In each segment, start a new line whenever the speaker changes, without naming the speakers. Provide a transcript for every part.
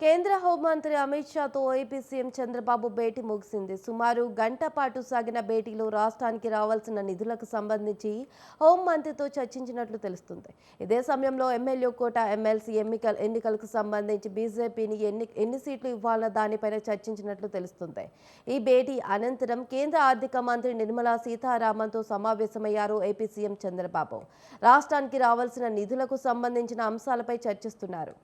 కేంద్ర హోంమంత్రి Amit షాతో AP CM Chandrababu భేటీ ముగిసింది. సుమారు గంట పాటు సాగిన భేటీలో రాష్ట్రానికి రావాల్సిన నిధులకు సంబంధించి హోంమంత్రితో చర్చించినట్లు తెలుస్తుంది. ఇదే సమయంలో ఎమ్మెల్యే కోట, ఎమ్మెల్సీ ఎన్నికలకు సంబంధించి బీజేపీని ఎన్ని సీట్లు ఇవ్వాలన్న దానిపైన చర్చించినట్లు తెలుస్తుంది. ఈ భేటీ అనంతరం కేంద్ర ఆర్థిక మంత్రి నిర్మలా సీతారామన్తో సమావేశమయ్యారు ఏపీ సీఎం చంద్రబాబు. రాష్ట్రానికి రావాల్సిన నిధులకు సంబంధించిన అంశాలపై చర్చిస్తున్నారు.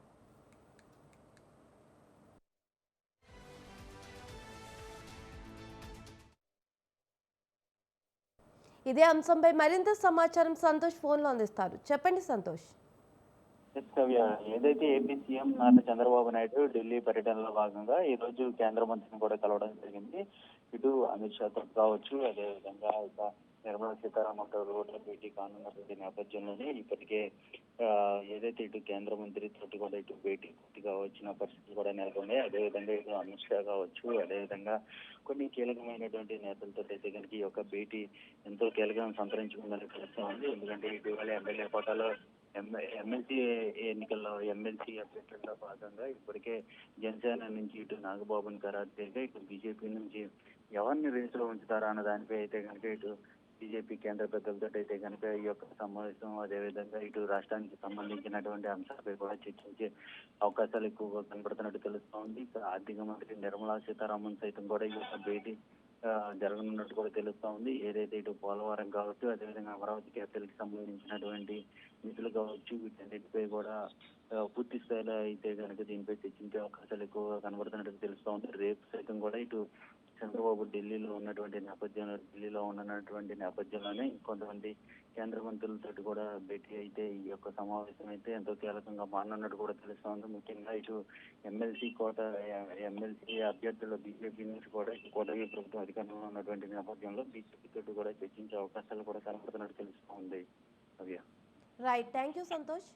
ఇదే అంశంపై మరింత సమాచారం సంతోష్ ఫోన్లో అందిస్తారు. చెప్పండి సంతోష్.
ఏదైతే ఏపీ సీఎం నారా చంద్రబాబు నాయుడు ఢిల్లీ పర్యటనలో భాగంగా ఈ రోజు కేంద్ర మంత్రిని కూడా కలవడం జరిగింది. ఇటు అమిత్ షాతో కావచ్చు, అదేవిధంగా ఇక నిర్మలా సీతారామన్ కూడా భేటీ కానున్నటువంటి నేపథ్యంలోనే ఇప్పటికే ఏదైతే ఇటు కేంద్ర మంత్రి తోటి కూడా ఇటు భేటీ పూర్తిగా వచ్చిన పరిస్థితులు కూడా నెలకొన్నాయి. అదేవిధంగా ఇటు అమిత్ షా కావచ్చు, అదేవిధంగా కొన్ని కీలకమైనటువంటి నేతలతో అయితే కనుక ఈ యొక్క భేటీ ఎంతో కీలకం సంతరించుకుందని తెలుస్తూ ఉంది. ఎందుకంటే ఇటీవల ఎమ్మెల్యే కోటాలో ఎమ్మెల్సీ ఎన్నికల్లో ఎమ్మెల్సీ అభ్యర్థుల్లో భాగంగా ఇప్పటికే జనసేన నుంచి ఇటు నాగబాబుని ఖరారు చేయగా ఇటు బీజేపీ నుంచి ఎవరిని రేసులో ఉంచుతారా అన్న దానిపై అయితే కనుక ఇటు బీజేపీ కేంద్ర పెద్దలతో అయితే కనుక ఈ యొక్క సమావేశం, అదేవిధంగా ఇటు రాష్ట్రానికి సంబంధించినటువంటి అంశాలపై కూడా చర్చించే అవకాశాలు ఎక్కువగా కనబడుతున్నట్టు తెలుస్తూ ఉంది. ఇక ఆర్థిక మంత్రి నిర్మలా సీతారామన్ సైతం కూడా ఈ యొక్క భేటీ జరగనున్నట్టు కూడా తెలుస్తూ ఉంది. ఏదైతే ఇటు పోలవరం కావచ్చు, అదేవిధంగా అమరావతి క్యాపిటల్ కి సంబంధించినటువంటి నిధులు కావచ్చు, వీటన్నిటిపై కూడా పూర్తి స్థాయిలో అయితే కనుక దీనిపై చర్చించే అవకాశాలు ఎక్కువగా కనబడుతున్నట్టు తెలుస్తూ ఉంది. రేపు సైతం కూడా ఇటు చంద్రబాబు ఢిల్లీలో ఉన్నటువంటి నేపథ్యంలోనే కొంతమంది కేంద్ర మంత్రులతో కూడా భేటీ అయితే ఈ యొక్క సమావేశం అయితే ఎంతో కీలకంగా మారనున్నట్టు కూడా తెలుస్తూ ఉంది. ముఖ్యంగా ఇటు ఎమ్మెల్సీ అభ్యర్థుల బీజేపీ నుంచి కూడా ఇటు కూటమి ప్రభుత్వం అధికారంలో ఉన్నటువంటి నేపథ్యంలో బీజేపీ తోటి కూడా చర్చించే అవకాశాలు కూడా కనబడుతున్నట్టు తెలుస్తూ ఉంది.
Right, thank you Santosh.